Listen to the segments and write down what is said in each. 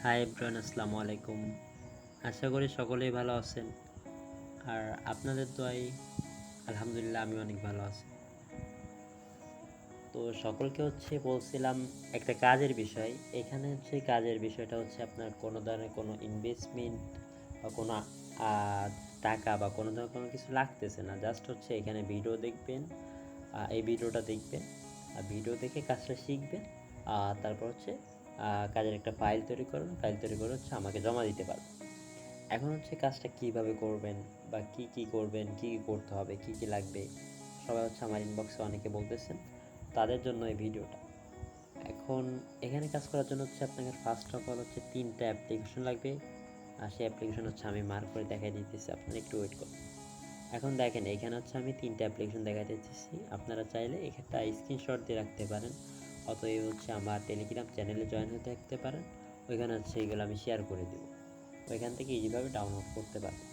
Hi everyone, আসসালামু আলাইকুম। আশা করি সকলেই ভালো আছেন। আর আপনাদের দোয়ায় আলহামদুলিল্লাহ আমি অনেক ভালো আছি। তো সকলকে বলছিলাম একটা কাজের বিষয়। এখানে কাজের বিষয়টা আপনার কোনো ধরনের কোনো ইনভেস্টমেন্ট বা কোনো টাকা বা কোনো ধরনের কোনো কিছু লাগতেছে না। জাস্ট এখানে ভিডিও দেখবেন, এই ভিডিওটা দেখবেন, ভিডিও দেখে কাজটা শিখবেন। তারপর কাজের একটা ফাইল তৈরি করবেন, ফাইল তৈরি করে আমাকে জমা দিতে পারবেন। এখন কাজটা কিভাবে করবেন বা কি করবেন, কি করতে হবে, কি লাগবে, সবাই আমার ইনবক্সে অনেকে বলতেছেন, তাদের জন্য এই ভিডিওটা। এখন এখানে কাজ করার জন্য আপনাকে ফার্স্ট অফ অল 3টা অ্যাপ্লিকেশন লাগবে। আর সেই অ্যাপ্লিকেশন আমি মার্ক করে দেখাই দিতেছি, আপনারা একটু ওয়েট করুন। এখন দেখেন এখানে আমি 3টা অ্যাপ্লিকেশন দেখাই দিতেছি। আপনারা চাইলে একটা স্ক্রিনশট দিয়ে রাখতে পারেন, অতএব আমার টেলিগ্রাম চ্যানেলে জয়েন হতে থাকতে পারেন। ওইখানে এগুলো আমি শেয়ার করে দেবো, ওইখান থেকে ইজিভাবে ডাউনলোড করতে পারবেন।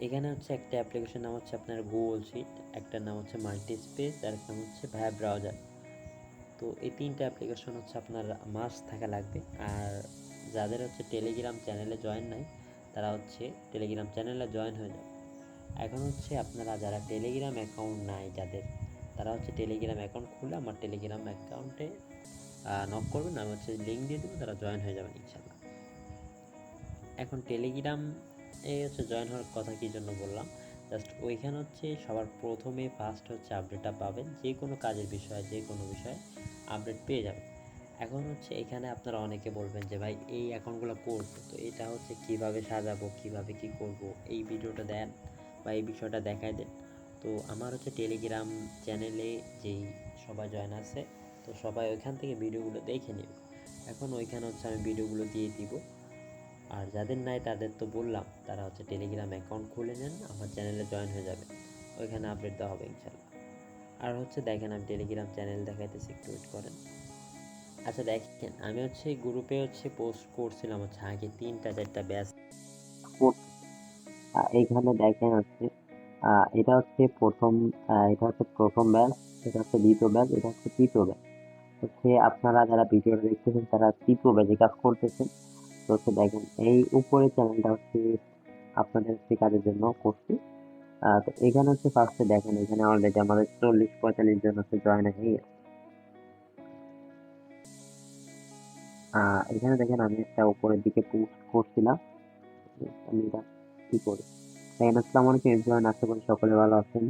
এখানে একটা অ্যাপ্লিকেশন নাম আপনার গুগল শিট, একটার নাম মাল্টি স্পেস, আর একটা নাম ভায়া ব্রাউজার। তো এই 3টা অ্যাপ্লিকেশন আপনার মাস্ট থাকা লাগবে। আর যাদের টেলিগ্রাম চ্যানেলে জয়েন নাই, তারা টেলিগ্রাম চ্যানেলে জয়েন হয়ে যাবে। এখন আপনারা যারা টেলিগ্রাম অ্যাকাউন্ট নাই যাদের, তারা টেলিগ্রাম অ্যাকাউন্ট খুলে আমার টেলিগ্রাম অ্যাকাউন্টে নক করবেন, আমি লিঙ্ক দিয়ে দেবো, তারা জয়েন হয়ে যাবেন ইনশাল্লাহ। এখন টেলিগ্রাম এ জয়েন হওয়ার কথা কী জন্য বললাম, জাস্ট ওইখানে সবার প্রথমে ফার্স্ট আপডেটটা পাবেন, যে কোনো কাজের বিষয়ে, যে কোনো বিষয়ে আপডেট পেয়ে যাবেন। এখন এখানে আপনারা অনেকে বলবেন যে ভাই এই অ্যাকাউন্টগুলো করবো, তো এটা কীভাবে সাজাবো, কীভাবে কী করব, এই ভিডিওটা দেন বা এই বিষয়টা দেখায় দেন। তো আমার টেলিগ্রাম চ্যানেলে যেই সবাই জয়েন আছে, তো সবাই ওইখান থেকে ভিডিওগুলো দেখে নেবে। এখন ওইখানে আমি ভিডিওগুলো দিয়ে দিব। আর যাদের নাই তাদের তো বললাম, তারা টেলিগ্রাম অ্যাকাউন্ট খুলে নেন, আমার চ্যানেলে জয়েন হয়ে যাবে, ওইখানে আপডেট দেওয়া হবে ইনশাল্লাহ। আর দেখেন আমি টেলিগ্রাম চ্যানেল দেখাইতেছি, একটু ওয়েট করেন। আচ্ছা দেখেন, আমি গ্রুপে পোস্ট করছিলাম আগে 3টা 4টা ব্যাচ। এইখানে দেখেন এটা প্রথম, এটা প্রথম ব্যাচ, এটা দ্বিতীয় ব্যাচ, এটা তৃতীয় ব্যাচ। আপনারা যারা ভিডিওটা দেখতেছেন তারা তৃতীয় ব্যাচে কাজ করতেছেন। তো দেখেন এই উপরে চ্যানেলটা আপনাদের কাজের জন্য করছি। তো এখানে ফার্স্টে দেখেন, এখানে অলরেডি আমাদের 40-45 জন জয়েন হয়ে গেছে। এখানে দেখেন আমি একটা উপরের দিকে পোস্ট করছিলাম, আমি এটা কি করি। দেখেন আসসালামু আলাইকুম এভরিওয়ান, আশা করি সকলে ভালো আছেন।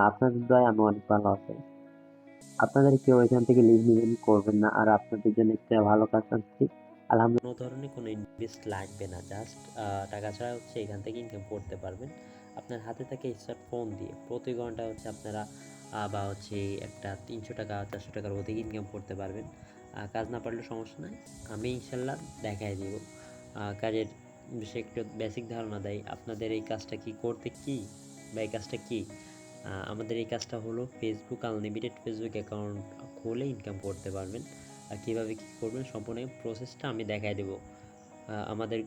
আপনাদের দয়ায় আমি অনেক ভালো আছি। আপনাদের কেউ এখান থেকে লিভ নিবেন করবেন না, আর আপনাদের জন্য একটা ভালো কাজ আনছি আলহামদুলিল্লাহ। কোনো ধরনের কোনো ইনভেস্ট লাগবে না, জাস্ট টাকা ছাড়া এখান থেকে ইনকাম করতে পারবেন। আপনার হাতে থাকে স্মার্টফোন দিয়ে প্রতি ঘন্টা আপনারা বা একটা 300 টাকা 400 টাকার অধিক ইনকাম করতে পারবেন। কাজ না পারলে সমস্যা নাই, আমি ইনশাল্লাহ দেখাই দিব। কাজের বিষয়ে একটু বেসিক ধারণা দেয় আপনাদের। এই কাজটা কি করতে কি বা এই কাজটা কি, আমাদের এই কাজটা হলো ফেসবুক আনলিমিটেড ফেসবুক অ্যাকাউন্ট খুলে ইনকাম করতে পারবেন। আর কীভাবে কী করবেন সম্পূর্ণ প্রসেসটা আমি দেখাই দেবো। আমাদের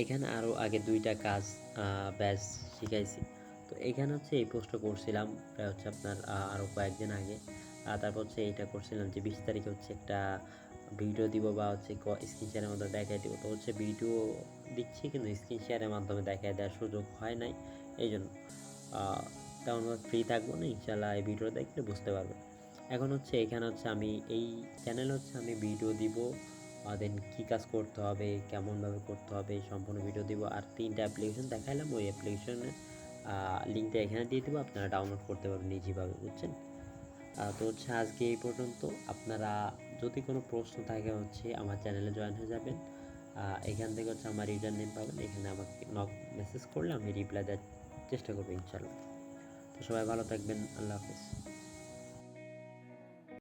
এখানে আরও আগে 2টা কাজ ব্যাচ শিখাইছি। তো এখানে এই পোস্টটা করছিলাম প্রায় আপনার আরও কয়েকদিন আগে। তারপর এইটা করছিলাম যে 20 তারিখে একটা ভিডিও দিব বা স্ক্রিন শেয়ারের মাধ্যমে দেখাই দিব। তো ভিডিও দিচ্ছি কিন্তু স্ক্রিন শেয়ারের মাধ্যমে দেখাই দেওয়ার সুযোগ হয় নাই, এই জন্য তেমন ফ্রি থাকবো না। ইনশাল্লাহ এই ভিডিও দেখলে বুঝতে পারবেন। এখন এখানে আমি এই চ্যানেলে আমি ভিডিও দিব, দেন কী কাজ করতে হবে, কেমনভাবে করতে হবে, সম্পূর্ণ ভিডিও দিব। আর 3টা অ্যাপ্লিকেশন দেখাইলাম, ওই অ্যাপ্লিকেশনের লিঙ্কটা এখানে দিয়ে দেবো, আপনারা ডাউনলোড করতে পারবেন ইজিভাবে, বুঝছেন। তো আজকে এই পর্যন্ত। আপনারা যদি কোনো প্রশ্ন থাকে আমার চ্যানেলে জয়েন হয়ে যাবেন। এখান থেকে আমার ইউজার নেম পাবেন, এখানে আমাকে মেসেজ করলে আমি রিপ্লাই দেওয়ার চেষ্টা করবো ইনশাল্লাহ। তো সবাই ভালো থাকবেন, আল্লাহ হাফেজ।